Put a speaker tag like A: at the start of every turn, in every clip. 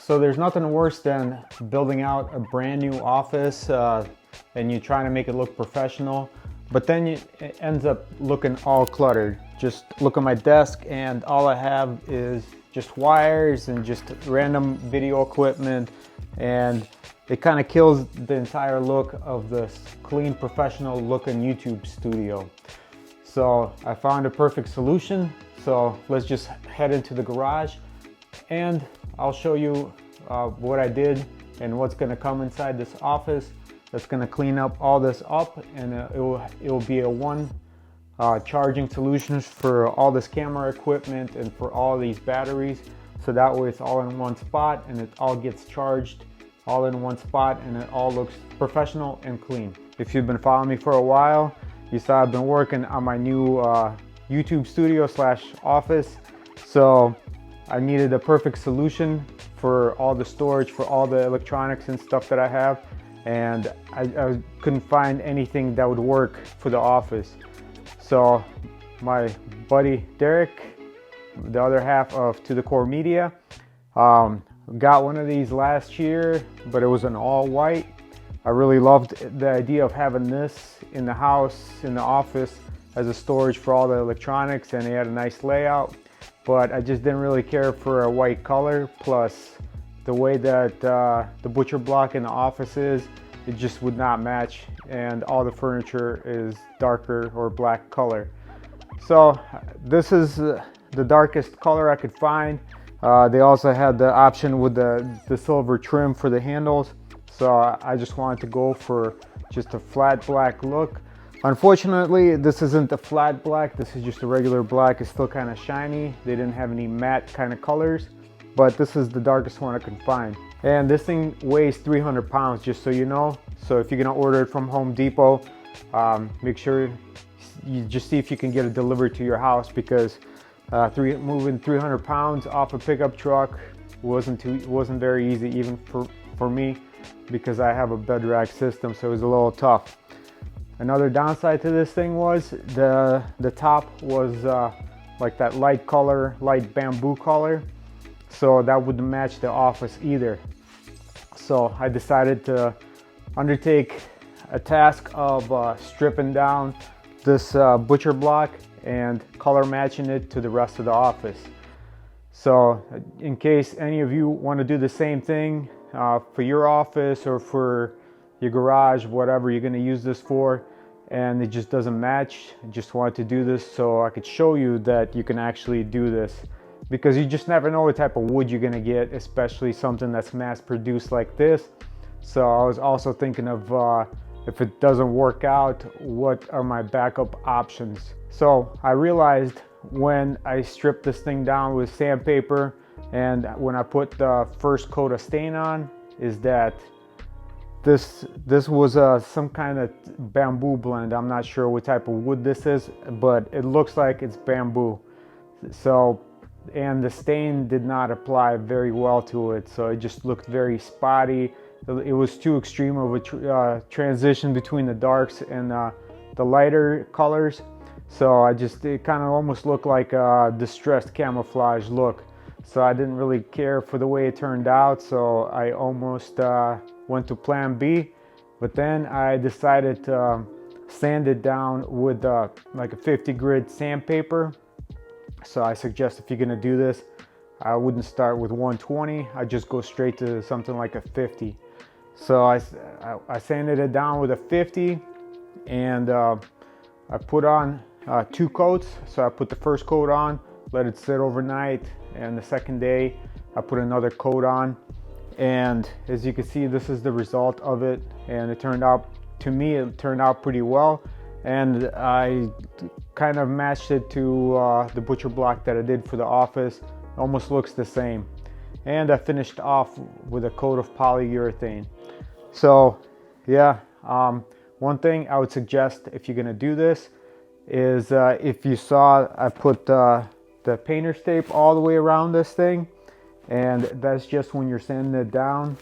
A: So there's nothing worse than building out a brand new office and you're trying to make it look professional, but then it ends up looking all cluttered. Just look at my desk and all I have is just wires and just random video equipment, and it kind of kills the entire look of this clean, professional looking YouTube studio. So I found a perfect solution. So let's just head into the garage and I'll show you what I did and what's going to come inside this office. That's going to clean up all this up, and it will be a one charging solution for all this camera equipment and for all these batteries. So that way it's all in one spot and it all gets charged all in one spot and it all looks professional and clean. If you've been following me for a while, you saw I've been working on my new YouTube studio / office. So I needed a perfect solution for all the storage, for all the electronics and stuff that I have, and I couldn't find anything that would work for the office. So my buddy Derek, the other half of To The Core Media, got one of these last year, but it was an all white. I really loved the idea of having this in the house, in the office, as a storage for all the electronics, and it had a nice layout. But I just didn't really care for a white color, plus the way that the butcher block in the office is, it just would not match, and all the furniture is darker or black color. So this is the darkest color I could find. They also had the option with the silver trim for the handles, so I just wanted to go for just a flat black look. Unfortunately, this isn't a flat black, this is just a regular black. It's still kind of shiny. They didn't have any matte kind of colors, but this is the darkest one I could find. And this thing weighs 300 pounds, just so you know. So if you're gonna order it from Home Depot, make sure you just see if you can get it delivered to your house, because moving 300 pounds off a pickup truck wasn't very easy, even for me, because I have a bed rack system, so it was a little tough. Another downside to this thing was the top was like that light bamboo color, so that wouldn't match the office either. So I decided to undertake a task of stripping down this butcher block and color matching it to the rest of the office. So in case any of you want to do the same thing for your office or for your garage, whatever you're going to use this for, and it just doesn't match, I just wanted to do this so I could show you that you can actually do this, because you just never know what type of wood you're going to get, especially something that's mass produced like this. So I was also thinking of if it doesn't work out, what are my backup options. So I realized when I stripped this thing down with sandpaper and when I put the first coat of stain on, is that this was some kind of bamboo blend. I'm not sure what type of wood this is, but it looks like it's bamboo. So, and the stain did not apply very well to it, so it just looked very spotty. It was too extreme of a transition between the darks and the lighter colors. So it kind of almost looked like a distressed camouflage look. So I didn't really care for the way it turned out, so I almost went to plan B. But then I decided to sand it down with like a 50 grit sandpaper. So I suggest if you're gonna do this, I wouldn't start with 120. I just go straight to something like a 50. So I sanded it down with a 50, and I put on 2 coats. So I put the first coat on, let it sit overnight, and the second day I put another coat on. And as you can see, this is the result of it, and it turned out, to me, it turned out pretty well. And I kind of matched it to the butcher block that I did for the office. Almost looks the same. And I finished off with a coat of polyurethane. So yeah, one thing I would suggest if you're gonna do this is if you saw, I put the painter's tape all the way around this thing, and that's just when you're sanding it down.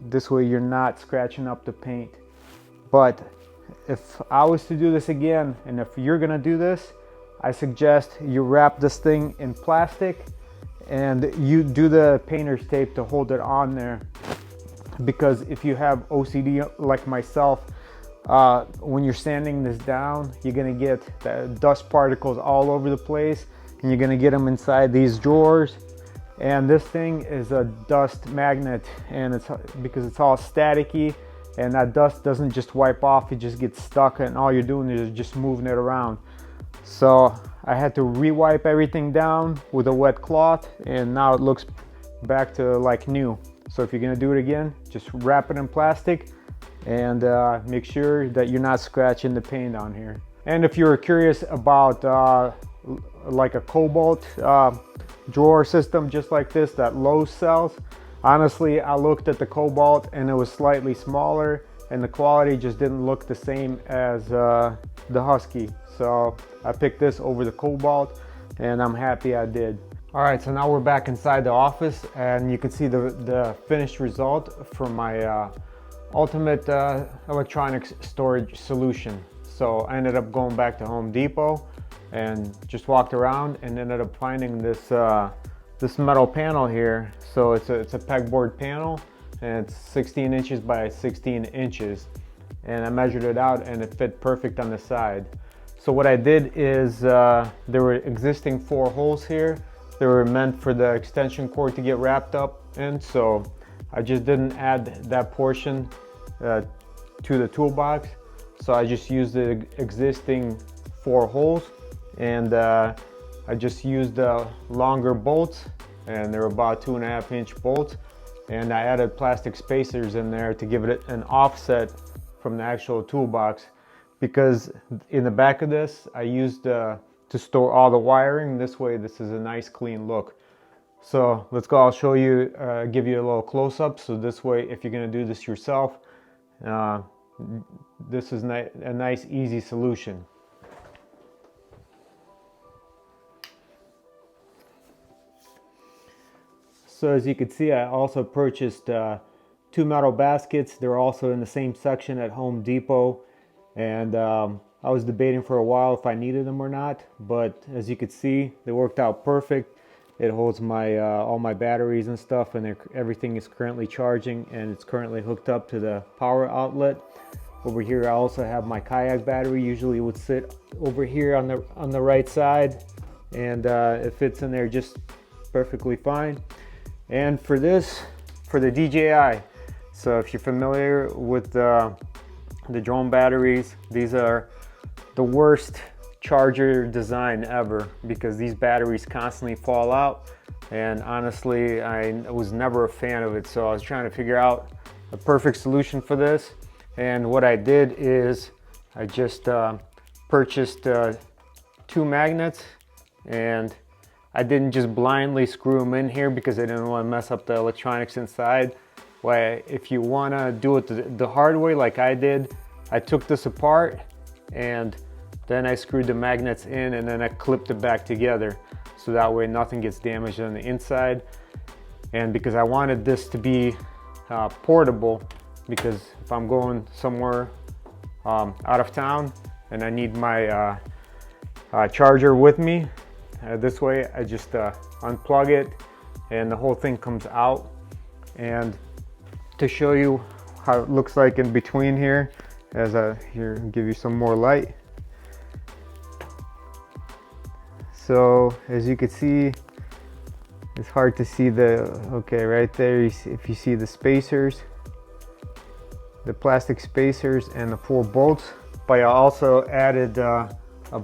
A: This way you're not scratching up the paint. But if I was to do this again, and if you're gonna do this, I suggest you wrap this thing in plastic and you do the painter's tape to hold it on there, because if you have OCD like myself, when you're sanding this down, you're gonna get the dust particles all over the place, and you're gonna get them inside these drawers. And this thing is a dust magnet, and it's because it's all staticky, and that dust doesn't just wipe off, it just gets stuck, and all you're doing is just moving it around. So I had to re-wipe everything down with a wet cloth, and now it looks back to like new. So if you're gonna do it again, just wrap it in plastic and make sure that you're not scratching the paint on here. And if you're curious about like a cobalt drawer system just like this that Lowe's sells, honestly, I looked at the cobalt and it was slightly smaller, and the quality just didn't look the same as the Husky. So I picked this over the cobalt, and I'm happy I did. All right, so now we're back inside the office, and you can see the finished result from my ultimate electronics storage solution. So I ended up going back to Home Depot and just walked around and ended up finding this this metal panel here. So it's a pegboard panel, and it's 16 inches by 16 inches, and I measured it out and it fit perfect on the side. So what I did is there were existing 4 holes here. They were meant for the extension cord to get wrapped up in, so I just didn't add that portion to the toolbox. So I just used the existing 4 holes, and I just used the longer bolts, and they're about 2.5-inch bolts, and I added plastic spacers in there to give it an offset from the actual toolbox, because in the back of this I used to store all the wiring. This way this is a nice clean look. So let's go, I'll show you, give you a little close-up, so this way if you're going to do this yourself, this is a nice easy solution. So as you can see, I also purchased 2 metal baskets. They're also in the same section at Home Depot, and I was debating for a while if I needed them or not, but as you can see, they worked out perfect. It holds my all my batteries and stuff, and everything is currently charging, and it's currently hooked up to the power outlet. Over here I also have my kayak battery. Usually it would sit over here on the right side, and it fits in there just perfectly fine. And for this, for the DJI, so if you're familiar with the drone batteries, these are the worst charger design ever, because these batteries constantly fall out, and honestly I was never a fan of it. So I was trying to figure out a perfect solution for this, and what I did is I just purchased 2 magnets, and I didn't just blindly screw them in here because I didn't want to mess up the electronics inside. Well, if you want to do it the hard way like I did, I took this apart and then I screwed the magnets in, and then I clipped it back together, so that way nothing gets damaged on the inside. And because I wanted this to be portable, because if I'm going somewhere out of town and I need my charger with me, this way I just unplug it and the whole thing comes out. And to show you how it looks like in between here, as here, give you some more light. So as you can see, it's hard to see okay, right there, if you see the spacers, the plastic spacers and the 4 bolts. But I also added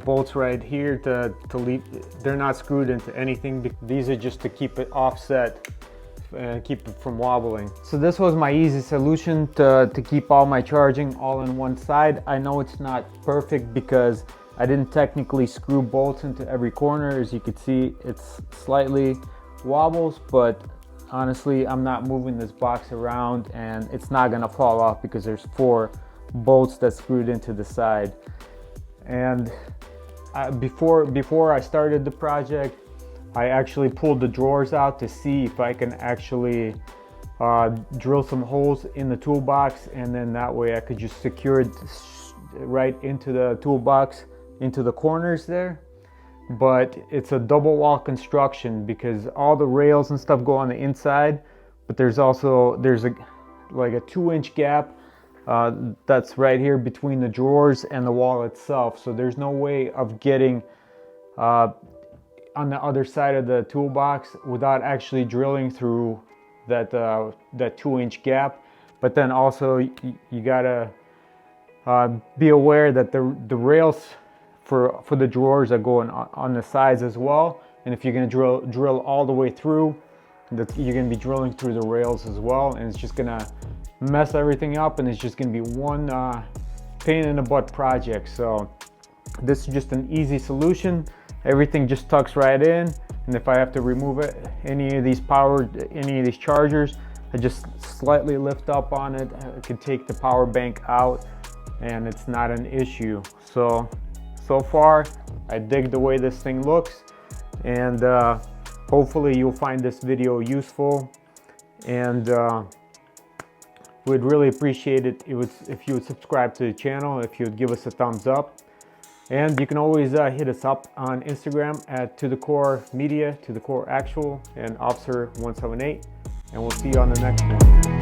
A: bolts right here to leave. They're not screwed into anything. These are just to keep it offset and keep it from wobbling. So this was my easy solution to keep all my charging all in one side. I know it's not perfect because I didn't technically screw bolts into every corner. As you can see, it's slightly wobbles, but honestly I'm not moving this box around, and it's not gonna fall off because there's 4 bolts that screwed into the side. And before I started the project, I actually pulled the drawers out to see if I can actually drill some holes in the toolbox, and then that way I could just secure it right into the toolbox, into the corners there. but it's a double wall construction because all the rails and stuff go on the inside, but there's a like a 2-inch gap that's right here between the drawers and the wall itself. So there's no way of getting on the other side of the toolbox without actually drilling through that 2-inch gap. But then also you gotta be aware that the rails for the drawers are going on the sides as well. And if you're gonna drill all the way through, you're gonna be drilling through the rails as well, and it's just gonna mess everything up, and it's just gonna be one pain in the butt project. So this is just an easy solution. Everything just tucks right in, and if I have to remove any of these chargers, I just slightly lift up on it. I could take the power bank out and it's not an issue. So far I dig the way this thing looks, and hopefully you'll find this video useful, and we'd really appreciate it if you would subscribe to the channel, if you would give us a thumbs up. And you can always hit us up on Instagram at To The Core Media, To The Core Actual, and Officer 178. And we'll see you on the next one.